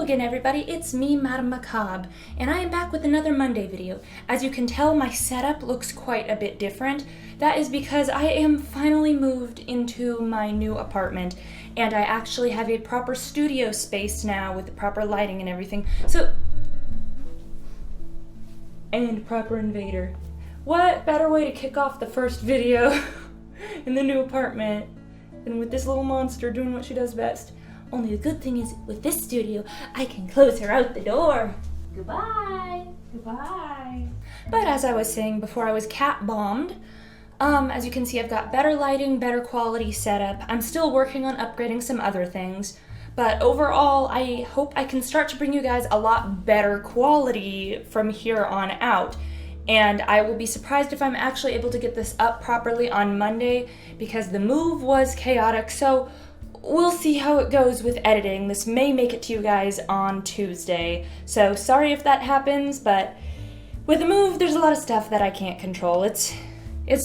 Hello again everybody, it's me, Madame Macabre, and I am back with another Monday video. As you can tell, my setup looks quite a bit different. That is because I am finally moved into my new apartment, and I actually have a proper studio space now with the proper lighting and everything. And proper invader. What better way to kick off the first video in the new apartment than with this little monster doing what she does best? Only the good thing is, with this studio, I can close her out the door. Goodbye. Goodbye. But as I was saying before, I was cat bombed. As you can see, I've got better lighting, better quality setup. I'm still working on upgrading some other things. But overall, I hope I can start to bring you guys a lot better quality from here on out. And I will be surprised if I'm actually able to get this up properly on Monday, because the move was chaotic, so we'll see how it goes with editing. This may make it to you guys on Tuesday, so sorry if that happens, but with the move, there's a lot of stuff that I can't control. It's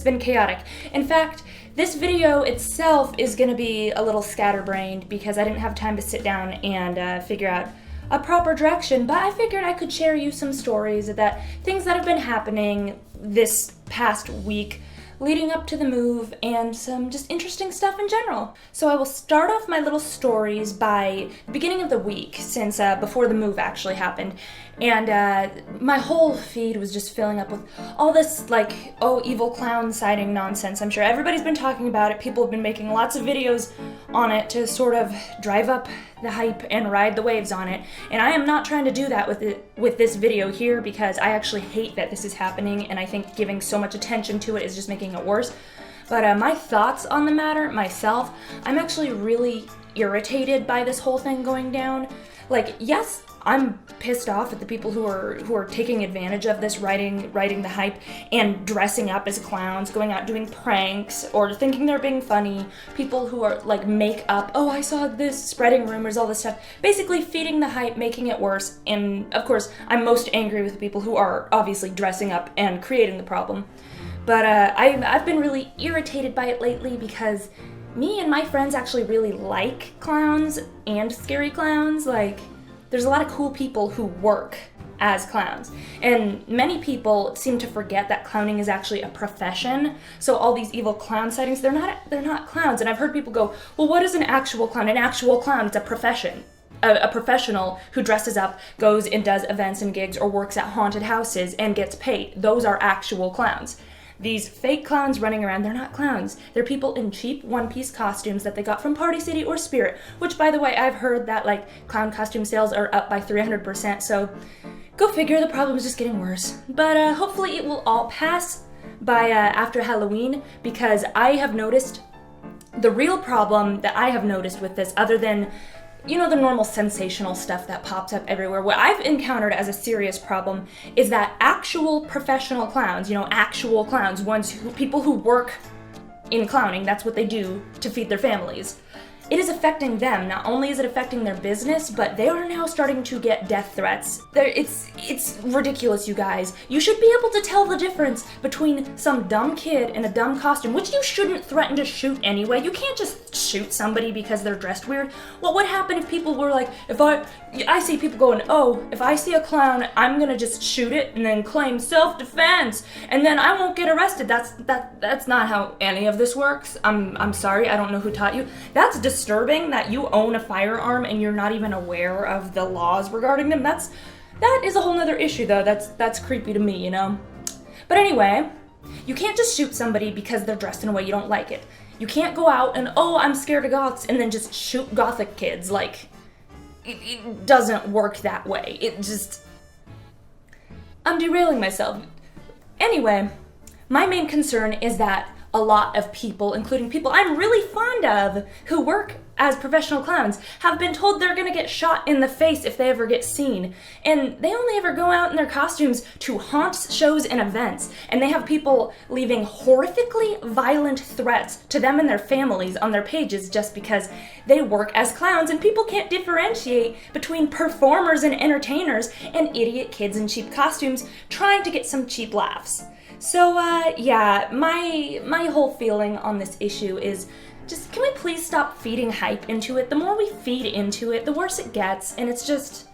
been chaotic. In fact, this video itself is going to be a little scatterbrained because I didn't have time to sit down and figure out a proper direction, but I figured I could share you some stories that things that have been happening this past week leading up to the move, and some just interesting stuff in general. So I will start off my little stories by the beginning of the week, since before the move actually happened. And my whole feed was just filling up with all this, like, oh, evil clown sighting nonsense. I'm sure everybody's been talking about it. People have been making lots of videos on it to sort of drive up the hype and ride the waves on it. And I am not trying to do that with this video here, because I actually hate that this is happening, and I think giving so much attention to it is just making it worse. But my thoughts on the matter, myself, I'm actually really irritated by this whole thing going down. Like, yes, I'm pissed off at the people who are taking advantage of this, riding the hype and dressing up as clowns, going out doing pranks or thinking they're being funny. People who are like make up, oh, I saw this, spreading rumors, all this stuff, basically feeding the hype, making it worse. And of course, I'm most angry with the people who are obviously dressing up and creating the problem. But I've been really irritated by it lately because me and my friends actually really like clowns and scary clowns. Like, there's a lot of cool people who work as clowns, and many people seem to forget that clowning is actually a profession. So all these evil clown sightings, they're not clowns. And I've heard people go, well, what is an actual clown? An actual clown, it's a profession. A professional who dresses up, goes and does events and gigs, or works at haunted houses and gets paid. Those are actual clowns. These fake clowns running around, they're not clowns. They're people in cheap one-piece costumes that they got from Party City or Spirit, which, by the way, I've heard that, like, clown costume sales are up by 300%, so go figure, the problem is just getting worse. But hopefully it will all pass by after Halloween, because I have noticed the real problem that I have noticed with this, other than, you know, the normal sensational stuff that pops up everywhere. What I've encountered as a serious problem is that actual professional clowns, you know, actual clowns, people who work in clowning, that's what they do to feed their families. It is affecting them. Not only is it affecting their business, but they are now starting to get death threats. It's ridiculous, you guys. You should be able to tell the difference between some dumb kid in a dumb costume, which you shouldn't threaten to shoot anyway. You can't just shoot somebody because they're dressed weird. What would happen if people were like, I see people going, oh, if I see a clown, I'm gonna just shoot it and then claim self-defense, and then I won't get arrested. That's not how any of this works. I'm sorry, I don't know who taught you. That's disturbing that you own a firearm and you're not even aware of the laws regarding them. That is a whole nother issue, though. That's creepy to me, you know? But anyway, you can't just shoot somebody because they're dressed in a way you don't like it. You can't go out and, oh, I'm scared of goths, and then just shoot gothic kids. Like, it doesn't work that way. I'm derailing myself. Anyway, my main concern is that a lot of people, including people I'm really fond of who work as professional clowns, have been told they're gonna get shot in the face if they ever get seen. And they only ever go out in their costumes to haunt shows and events, and they have people leaving horrifically violent threats to them and their families on their pages just because they work as clowns, and people can't differentiate between performers and entertainers and idiot kids in cheap costumes trying to get some cheap laughs. So, yeah, my whole feeling on this issue is just, can we please stop feeding hype into it? The more we feed into it, the worse it gets, and it's just...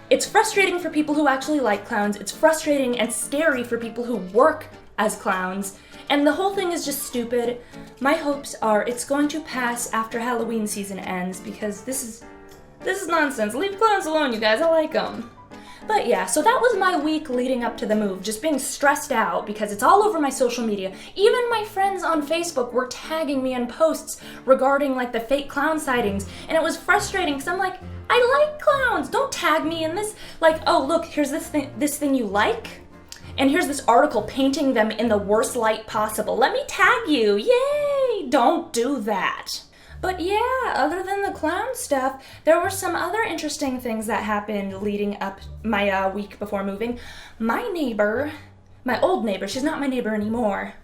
It's frustrating for people who actually like clowns, it's frustrating and scary for people who work as clowns, and the whole thing is just stupid. My hopes are it's going to pass after Halloween season ends, because this is nonsense. Leave clowns alone, you guys, I like them. But yeah, so that was my week leading up to the move, just being stressed out because it's all over my social media. Even my friends on Facebook were tagging me in posts regarding like the fake clown sightings, and it was frustrating because I'm like, I like clowns, don't tag me in this. Like, oh look, here's this thing you like, and here's this article painting them in the worst light possible. Let me tag you, yay! Don't do that. But yeah, other than the clown stuff, there were some other interesting things that happened leading up my week before moving. My neighbor, my old neighbor, she's not my neighbor anymore.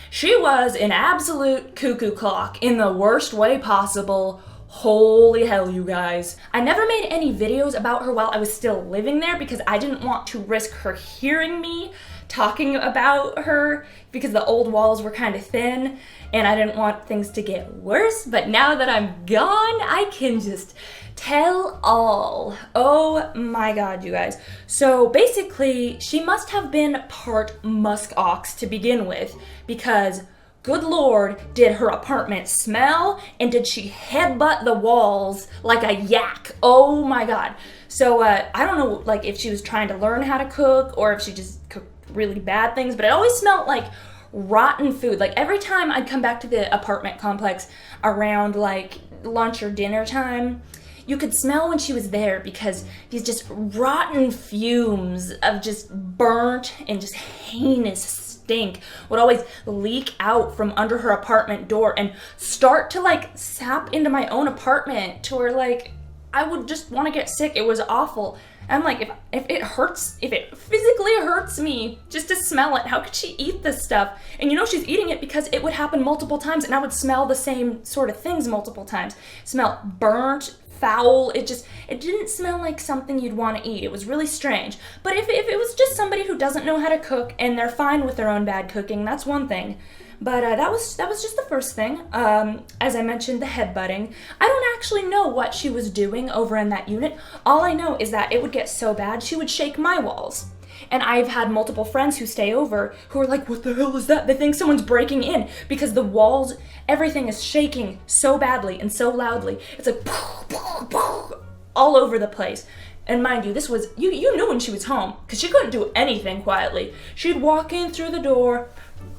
She was an absolute cuckoo clock in the worst way possible. Holy hell, you guys. I never made any videos about her while I was still living there because I didn't want to risk her hearing me talking about her because the old walls were kind of thin and I didn't want things to get worse. But now that I'm gone, I can just tell all. Oh my god, you guys. So basically, she must have been part musk ox to begin with because good lord, did her apartment smell, and did she headbutt the walls like a yak. Oh my god. So I don't know like if she was trying to learn how to cook or if she just cooked really bad things, but it always smelled like rotten food. Like every time I'd come back to the apartment complex around like lunch or dinner time, you could smell when she was there because these just rotten fumes of just burnt and just heinous stink would always leak out from under her apartment door and start to like sap into my own apartment to where like I would just want to get sick. It was awful. I'm like, if it physically hurts me just to smell it, how could she eat this stuff? And you know she's eating it because it would happen multiple times and I would smell the same sort of things multiple times. Smell burnt, foul, it didn't smell like something you'd want to eat. It was really strange. But if it was just somebody who doesn't know how to cook and they're fine with their own bad cooking, that's one thing. But that was just the first thing. As I mentioned, the headbutting. I don't actually know what she was doing over in that unit. All I know is that it would get so bad, she would shake my walls. And I've had multiple friends who stay over who are like, what the hell is that? They think someone's breaking in because the walls, everything is shaking so badly and so loudly. It's like all over the place. And mind you, this was, you knew when she was home because she couldn't do anything quietly. She'd walk in through the door,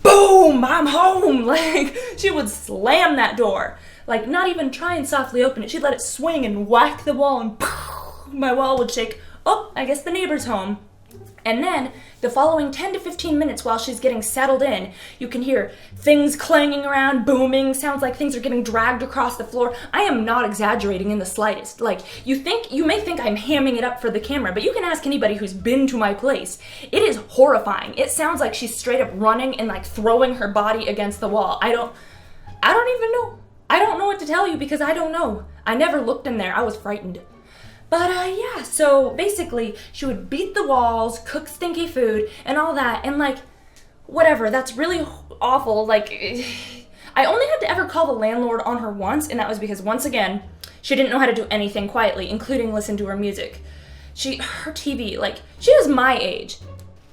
boom, I'm home. Like, she would slam that door. Like, not even try and softly open it. She'd let it swing and whack the wall and my wall would shake. Oh, I guess the neighbor's home. And then, the following 10 to 15 minutes while she's getting settled in, you can hear things clanging around, booming, sounds like things are getting dragged across the floor. I am not exaggerating in the slightest. Like, you may think I'm hamming it up for the camera, but you can ask anybody who's been to my place. It is horrifying. It sounds like she's straight up running and like throwing her body against the wall. I don't even know. I don't know what to tell you because I don't know. I never looked in there. I was frightened. But yeah, so basically she would beat the walls, cook stinky food, and all that, and like, whatever, that's really awful. Like, I only had to ever call the landlord on her once, and that was because, once again, she didn't know how to do anything quietly, including listen to her music. Her TV, like, she was my age.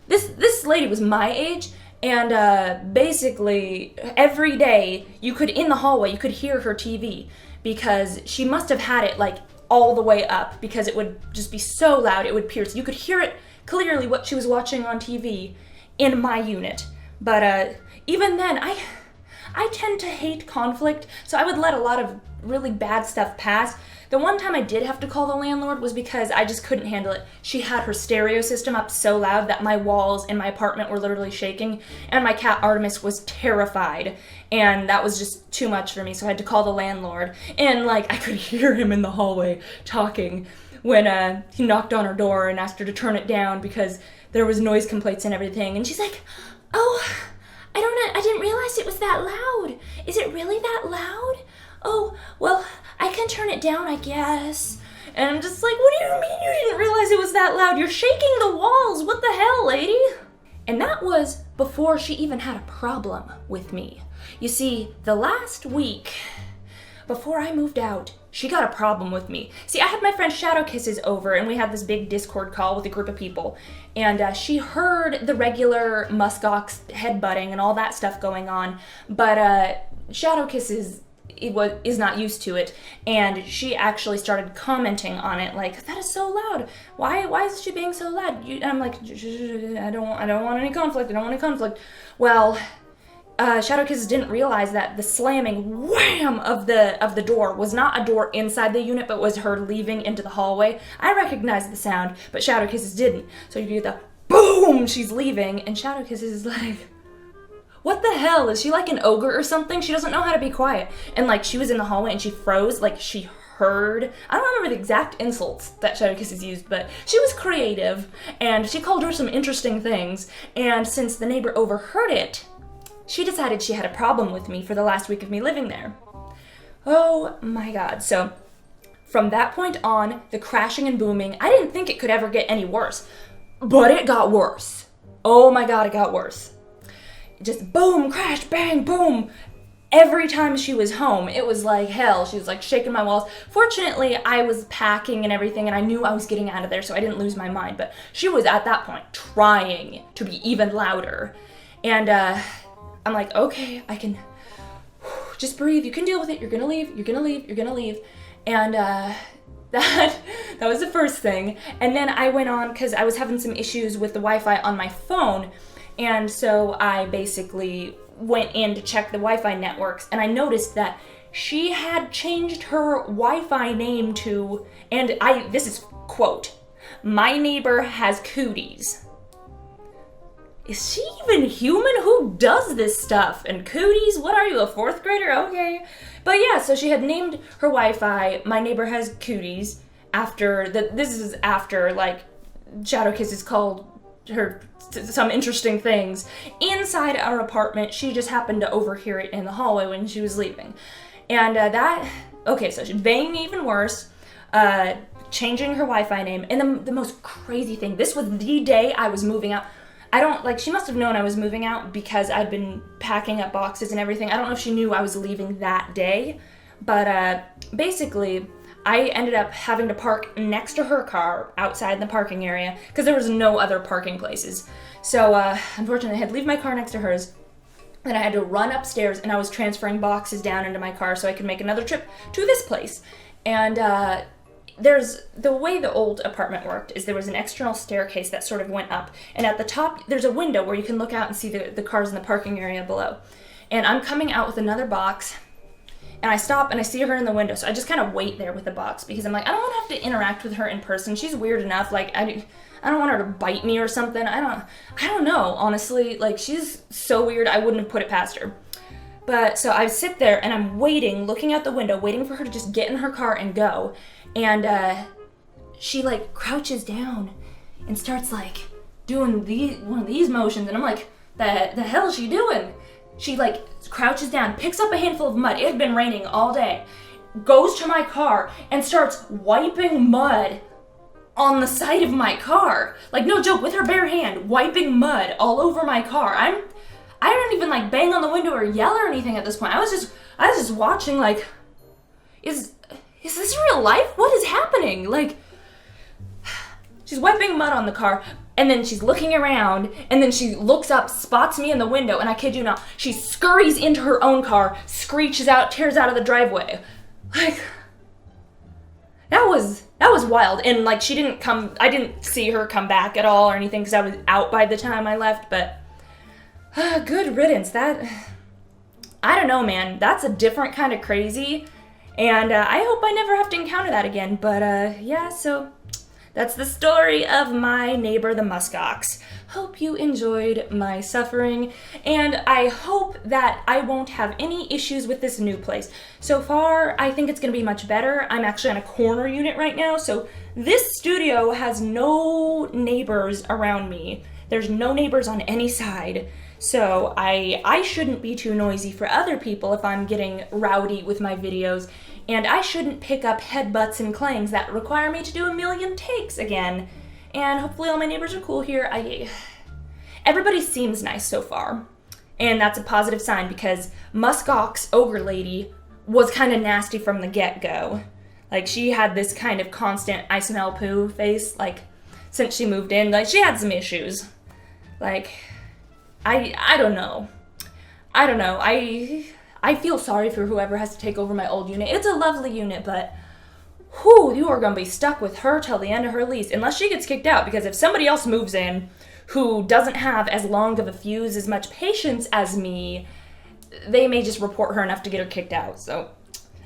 This lady was my age, and basically, every day, in the hallway, you could hear her TV, because she must have had it, like, all the way up because it would just be so loud it would pierce. You could hear it clearly what she was watching on TV in my unit. But even then, I tend to hate conflict, so I would let a lot of really bad stuff pass. The one time I did have to call the landlord was because I just couldn't handle it. She had her stereo system up so loud that my walls in my apartment were literally shaking, and my cat Artemis was terrified, and that was just too much for me, so I had to call the landlord. And like, I could hear him in the hallway talking when he knocked on her door and asked her to turn it down because there was noise complaints and everything, and she's like, oh, I didn't realize it was that loud. Is it really that loud? Oh, well, I can turn it down, I guess. And I'm just like, what do you mean you didn't realize it was that loud? You're shaking the walls. What the hell, lady? And that was before she even had a problem with me. You see, the last week, before I moved out, she got a problem with me. See, I had my friend Shadow Kisses over, and we had this big Discord call with a group of people, and she heard the regular muskox headbutting and all that stuff going on, but Shadow Kisses is not used to it, and she actually started commenting on it like, that is so loud. Why is she being so loud? And I'm like, I don't want any conflict. I don't want any conflict. Well, Shadow Kisses didn't realize that the slamming wham of the door was not a door inside the unit, but was her leaving into the hallway. I recognized the sound, but Shadow Kisses didn't. So you get the boom, she's leaving, and Shadow Kisses is like, what the hell? Is she like an ogre or something? She doesn't know how to be quiet. And like she was in the hallway and she froze, like she heard. I don't remember the exact insults that Shadow Kisses used, but she was creative and she called her some interesting things. And since the neighbor overheard it, she decided she had a problem with me for the last week of me living there. Oh my god. So from that point on, the crashing and booming, I didn't think it could ever get any worse, but it got worse. Oh my god, it got worse. Just boom, crash, bang, boom. Every time she was home, it was like hell. She was like shaking my walls. Fortunately, I was packing and everything, and I knew I was getting out of there, so I didn't lose my mind. But she was at that point trying to be even louder. And I'm like, okay, I can just breathe. You can deal with it. You're gonna leave. You're gonna leave. You're gonna leave. And that was the first thing. And then I went on because I was having some issues with the Wi-Fi on my phone. And so I basically went in to check the Wi-Fi networks, and I noticed that she had changed her Wi-Fi name to, and this is quote, my neighbor has cooties. Is she even human? Who does this stuff? And cooties? What are you, a fourth grader? Okay. But yeah, so she had named her Wi-Fi, my neighbor has cooties, this is after like Shadow Kisses called her some interesting things inside our apartment. She just happened to overhear it in the hallway when she was leaving. And so she's banging even worse, changing her Wi-Fi name. And the most crazy thing, this was the day I was moving out. She must have known I was moving out because I'd been packing up boxes and everything. I don't know if she knew I was leaving that day, but basically, I ended up having to park next to her car outside in the parking area because there was no other parking places. So unfortunately, I had to leave my car next to hers. Then I had to run upstairs, and I was transferring boxes down into my car so I could make another trip to this place. And the way the old apartment worked is there was an external staircase that sort of went up, and at the top there's a window where you can look out and see the cars in the parking area below. And I'm coming out with another box, and I stop and I see her in the window, so I just kind of wait there with the box because I'm like, I don't want to have to interact with her in person. She's weird enough. Like I don't want her to bite me or something. I don't know, honestly. Like she's so weird. I wouldn't have put it past her. But so I sit there and I'm waiting, looking out the window, waiting for her to just get in her car and go. And she like crouches down and starts like doing one of these motions, and I'm like, the hell is she doing? She like crouches down, picks up a handful of mud. It had been raining all day. Goes to my car and starts wiping mud on the side of my car. Like no joke, with her bare hand, wiping mud all over my car. I don't even like bang on the window or yell or anything at this point. I was just watching like, is this real life? What is happening? Like, she's wiping mud on the car, and then she's looking around, and then she looks up, spots me in the window, and I kid you not, she scurries into her own car, screeches out, tears out of the driveway. Like, that was wild. And like, I didn't see her come back at all or anything because I was out by the time I left, but good riddance. I don't know, man. That's a different kind of crazy. And I hope I never have to encounter that again. But yeah, so that's the story of my neighbor, the muskox. Hope you enjoyed my suffering, and I hope that I won't have any issues with this new place. So far, I think it's going to be much better. I'm actually on a corner unit right now, so this studio has no neighbors around me. There's no neighbors on any side. So I shouldn't be too noisy for other people if I'm getting rowdy with my videos, and I shouldn't pick up headbutts and clangs that require me to do a million takes again. And hopefully all my neighbors are cool here. everybody seems nice so far. And that's a positive sign because Muskox, Ogre Lady, was kind of nasty from the get-go. Like, she had this kind of constant I smell poo face, like, since she moved in. Like, she had some issues. Like, I don't know. I don't know. I feel sorry for whoever has to take over my old unit. It's a lovely unit, but whew, you are going to be stuck with her till the end of her lease, unless she gets kicked out, because if somebody else moves in who doesn't have as long of a fuse, as much patience as me, they may just report her enough to get her kicked out. So,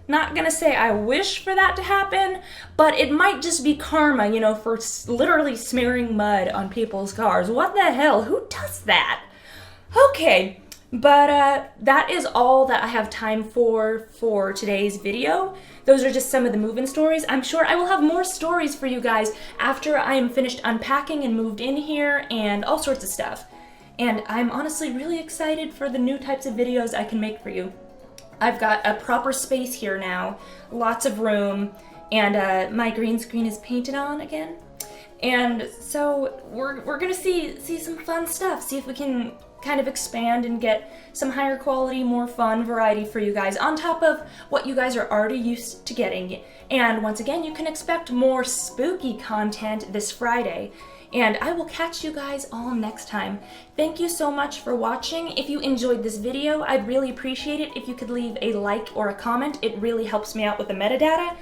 not gonna say I wish for that to happen, but it might just be karma, you know, for literally smearing mud on people's cars. What the hell? Who does that? Okay, but that is all that I have time for today's video. Those are just some of the move-in stories. I'm sure I will have more stories for you guys after I am finished unpacking and moved in here and all sorts of stuff. And I'm honestly really excited for the new types of videos I can make for you. I've got a proper space here now, lots of room, and my green screen is painted on again. And so we're gonna see some fun stuff, see if we can kind of expand and get some higher quality, more fun variety for you guys on top of what you guys are already used to getting. And once again, you can expect more spooky content this Friday. And I will catch you guys all next time. Thank you so much for watching. If you enjoyed this video, I'd really appreciate it if you could leave a like or a comment. It really helps me out with the metadata.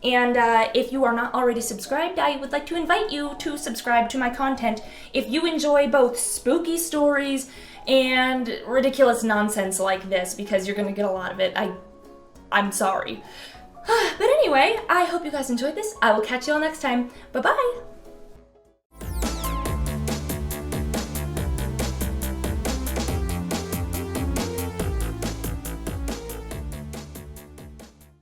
And if you are not already subscribed, I would like to invite you to subscribe to my content if you enjoy both spooky stories and ridiculous nonsense like this, because you're gonna get a lot of it. I'm sorry. But anyway, I hope you guys enjoyed this. I will catch you all next time. Bye-bye!